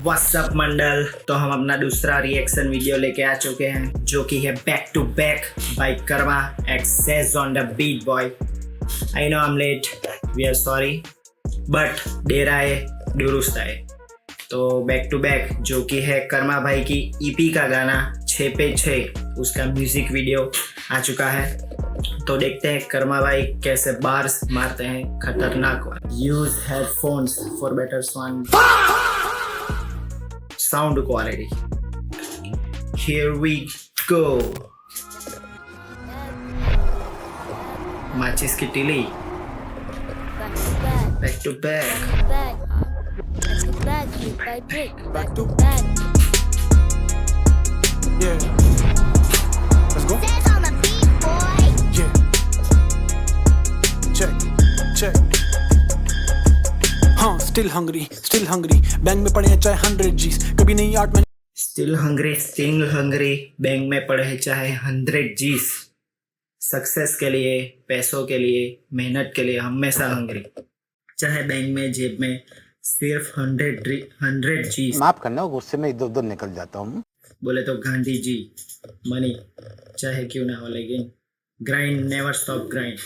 WhatsApp मंडल। तो हम अपना दूसरा रिएक्शन वीडियो लेके आ चुके हैं जो कि है back to back by Karma X's on the beat boy. I know I am late, we are sorry, but देर आए दुरुस्त आए। तो बैक टू बैक जो कि है कर्मा भाई की ईपी का गाना 6 पे 6, उसका म्यूजिक वीडियो आ चुका है। तो देखते हैं कर्मा भाई कैसे बार्स मारते हैं खतरनाक। Use headphones for better sound quality. Here we go। माचिस की टिली back to back. Back to yeah. Let's go. Says on the beat, boy. Yeah. Check. हाँ, still hungry. बैंक में पड़े हैं चाहे 100 G's, कभी नहीं आर्ट में। स्टिल हंग्री बैंक में पड़े हैं चाहे 100 G's। सक्सेस के लिए, पैसों के लिए, मेहनत के लिए हमेशा हंग्री। चाहे बैंक में जेब में सिर्फ 100 G's। माफ करना, गुस्से में इधर उधर निकल जाता हूँ। बोले तो गांधी जी मनी चाहे क्यों ना हो, लेकिन ग्राइंड नेवर स्टॉप ग्राइंड।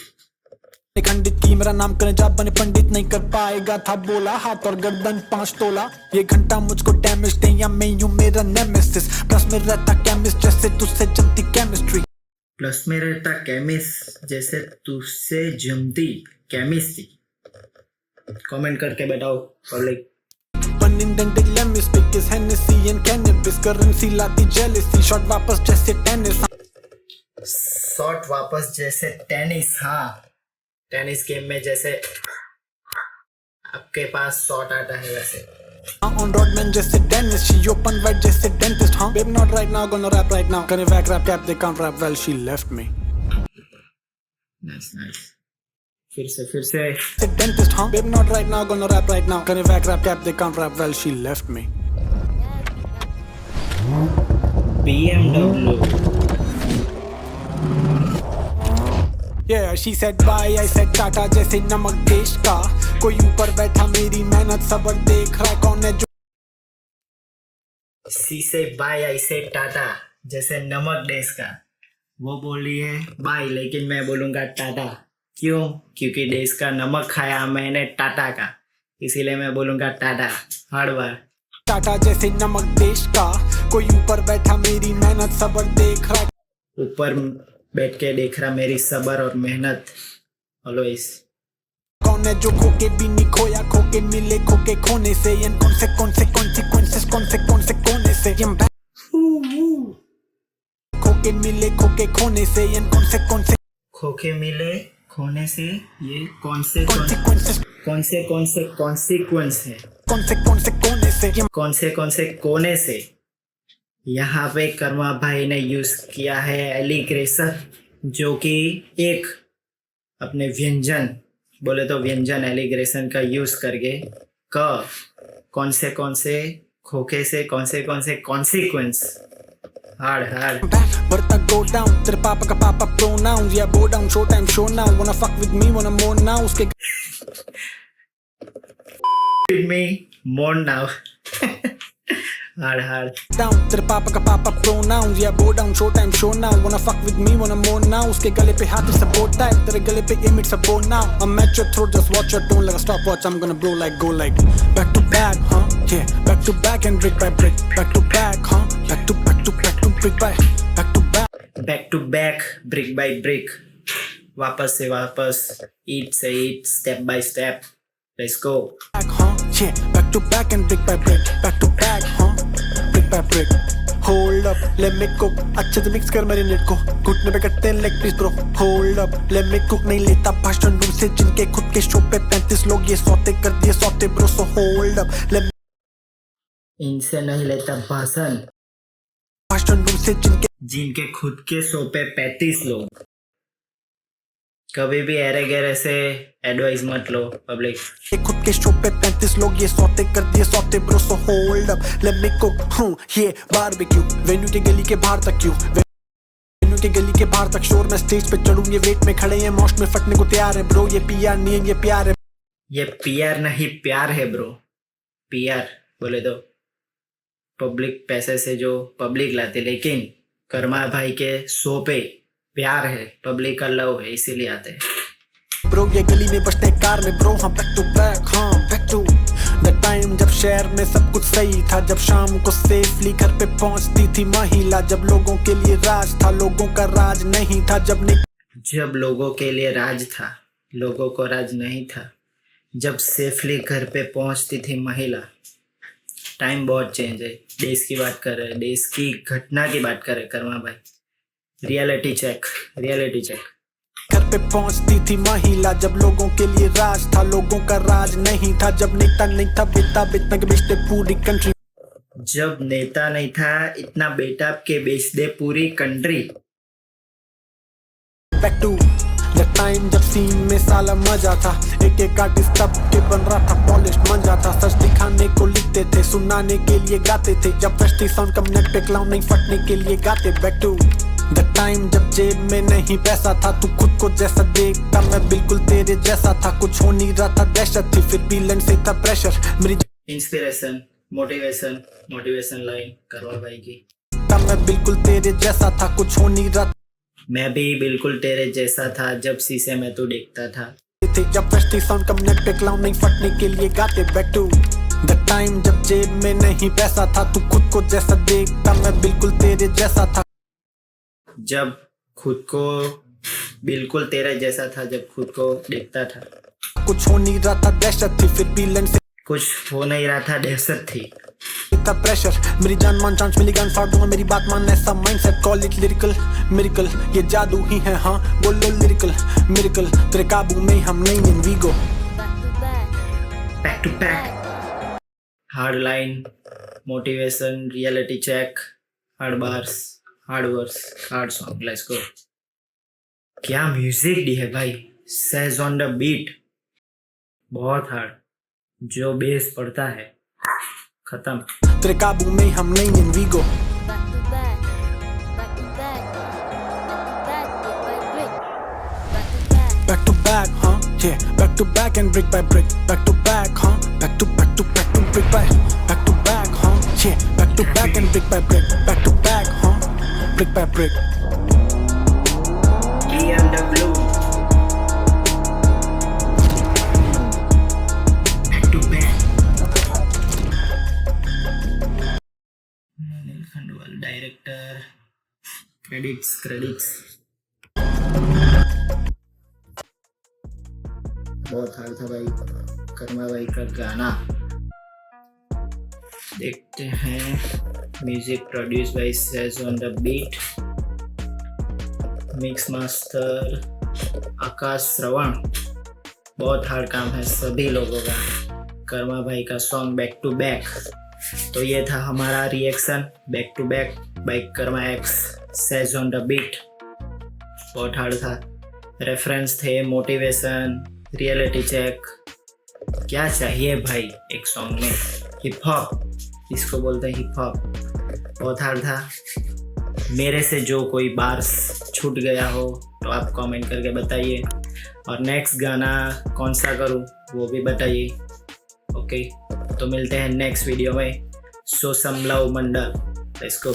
खंडित की मेरा नाम करे जा बने पंडित नहीं कर पाएगा था बोला, हाथ और गर्दन 5 तोला। ये घंटा मुझको डैमेज दे या मैं यूं मेरा नेमेसिस, प्लस में रहता केमिस्ट जैसे तुझसे जमती केमिस्ट्री। प्लस में रहता केमिस्ट जैसे तुझसे जमती केमिस्ट्री। कमेंट करके बताओ public. Pun intended, let me speak is Hennessy and cannabis, currency लाती jealousy, shot वापस जैसे टेनिस। शॉट वापस जैसे टेनिस। हाँ, टेनिस गेम में जैसे आपके पास शॉट आता है वैसे। On Rodman जैसे टेनिस, she open wide जैसे dentist। हाँ, babe not right now, gonna rap right now, करे वैक rap cap, they can't rap well, she left me। Nice. फिर से dentist। हाँ, babe not right now, gonna rap right now, करे वैक rap cap, they can't rap well, she left me। BMW। Yeah, she said bye, I said Tata जैसे नमक देश का, कोई ऊपर बैठा मेरी मेहनत सबर देख रहा है, कौन है जो। सी से बाय आई से टाटा जैसे नमक देश का। वो बोल रही है बाय, लेकिन मैं बोलूंगा टाटा। क्यों? क्योंकि देश का नमक खाया मैंने टाटा का, इसीलिए मैं बोलूंगा टाटा हर बार। टाटा जैसे नमक देश का, कोई ऊपर बैठा मेरी मेहनत सबर देख रहा है। ऊपर बैठ के देख रहा मेरी सबर और मेहनत ऑलवेज। कौन है जो खोके भी नहीं खोया, खोके मिले खोके खोने से, ये कौन से कॉन्सिक्वेंसेस कौन से कोने से। खोके मिले खोके खोने से, ये कौन से खोके मिले खोने से, ये कौन से कॉन्सिक्वेंसेस कॉन्सिक्वेंस है। कौन से कोने से, ये कौन से कोने से। यहाँ पे कर्मा भाई ने यूज किया है एलिग्रेशन, जो कि एक अपने व्यंजन बोले तो व्यंजन एलिग्रेशन का यूज करके कौन से खोखे से कौन से कॉन्सिक्वेंस। हार्ड बढ़ता गो डाउन, तेरे पापा का पापा प्रोनाउंस, या go down show time show now, wanna fuck with me wanna more now, उसके with me more now। Hard down, तेरे पापा का पापा प्रोनाउंस, या go down show time show now, wanna fuck with me wanna more now, उसके गले पे हाथ सपोर्ट है, तेरे गले पे emit support now. I'm at your throat, just watch your tone like a stopwatch, I'm gonna blow like go like back to back, huh? Yeah, back to back and brick by brick, back to back, huh? Back to brick by back to back, back to back brick by brick, वापस से वापस, ईट से ईट, step by step, let's go. huh? Yeah, back to back and brick by brick, back to back, huh? Brick by brick, hold up, let me cook, अच्छे से mix कर marinate को, घुटने पे कटते हैं leg piece bro, hold up, let me cook, नहीं लेता भाषण रूम से जिनके खुद के शो पे 35 लोग ये सौते कर दिए सौते bro, so hold up, let me इनसे नहीं लेता भाषण भाषण रूम से जिनके खुद के शो पे 35 लोग। कभी भी ऐरे गैरे से एडवाइस मत लो पब्लिक। खुद के शो पे 35 लोग ये सौते कर दिए सौते bro, so hold up, let me cook, ये बारबेक्यू, वेन्यू के गली के बाहर तक क्यों, वेन्यू के गली के बाहर तक शोर, मैं स्टेज पे चढ़ूं, ये वेट में खड़े हैं मौश में फटने को तैयार है ब्रो, ये पीआर नहीं है ये प्यार है, ये पीआर नहीं प्यार है ब्रो। पीआर बोले तो पब्लिक पैसे से जो पब्लिक लाते, लेकिन कर्मा भाई के शो पे प्यार है, पब्लिक का लव है, इसीलिए आते हैं। ब्रो ये गली में बजते कार में ब्रो, हाँ बैक टू बैक, हाँ बैक टू द टाइम जब शहर में सब कुछ सही था, जब शाम को सेफली घर पे पहुंचती थी महिला, जब लोगों के लिए राज था, लोगों का राज नहीं था, जब लोगों के लिए राज था, लोगों को राज नहीं था, जब सेफली घर पे पहुंचती थी महिला। टाइम बहुत चेंज है, देश की बात कर रहे हैं, देश की घटना की बात कर रहे हैं कर्मा भाई। Reality check, reality check. घर पे पहुंचती थी महिला, जब लोगों के लिए राज था, लोगों का राज नहीं था, जब नेता नहीं था बेटा बेचना के बेचते पूरी कंट्री, जब नेता नहीं था इतना बेटा के बेच दे पूरी country. Back to the time जब सीन में साला मजा था, एक एक आर्टिस्ट तब के बन रहा था, पॉलिश मंजा था, सच दिखाने को लिखते थे, सुनाने के लिए गाते थे, जब फर्स्ट साउंड कम नेट पे क्लाउन नहीं फटने के लिए गाते। बैक टू द टाइम जब जेब में नहीं पैसा था, तू खुद को जैसा देखता मैं बिल्कुल तेरे जैसा था, कुछ हो नहीं रहा था दहशत थी, फिर भी लंग से था प्रेशर, मेरी इंस्पिरेशन, मोटिवेशन लाइन कर्मा भाई की। मैं बिल्कुल तेरे जैसा था, कुछ हो नहीं रहा, मैं भी बिल्कुल तेरे जैसा था, जब शीशे में तू देखता था, जब फर्स्ट साउंड कम नेट पे क्लाउन नहीं फटने के लिए गाते। बैक टू द टाइम जब जेब में नहीं पैसा था, तू खुद को जैसा देखता मैं बिल्कुल तेरे जैसा था, जब खुद को बिल्कुल तेरे जैसा था, जब खुद को देखता था, कुछ हो नहीं रहा था दहशत थी, फिर भी लेंस से कुछ हो नहीं रहा था, दहशत थी, था प्रेशर, मेरी जान मान चांस मिली गन फाड़ दूंगा, मेरी बात मान ऐसा mindset, call it lyrical miracle, ये जादू ही है, हाँ बोलो लिरिकल मिरेकल, तेरे काबू में हम नहीं इन वीगो। Back to back, hard line, motivation, reality check, hard bars, hard verse, hard song, let's go. क्या म्यूजिक दी है भाई, सेज ऑन द बीट, बहुत हार्ड, जो बेस पड़ता है खत्म। तेरे काबू में हम नहीं इन वीगो। Back to back, huh? Yeah, back to back and brick by brick. Back to back, huh? Back to brick by back, huh? Yeah, back to back and brick by brick. Back to back, huh? Brick by brick. BMW, back to back. Anil Khandwal, director. Credits. बहुत hard था भाई, कर्मा भाई का गाना। देखते हैं, music produce by Sage on the beat, mix master Akash Shravan. बहुत hard काम है सभी लोगों का, कर्मा भाई का सॉन्ग बैक टू बैक। तो ये था हमारा reaction back to back by Karma X, says on the beat. बहुत हार्ड था, रेफरेंस थे मोटिवेशन, रियलिटी चेक। क्या चाहिए भाई एक सॉन्ग में, हिप हॉप, इसको बोलते हैं हिप हॉप। बहुत हार्ड था, मेरे से जो कोई बार्स छूट गया हो तो आप कमेंट करके बताइए, और नेक्स्ट गाना कौन सा करूं वो भी बताइए। ओके, तो मिलते हैं नेक्स्ट वीडियो में। So some love Mandal, let's go.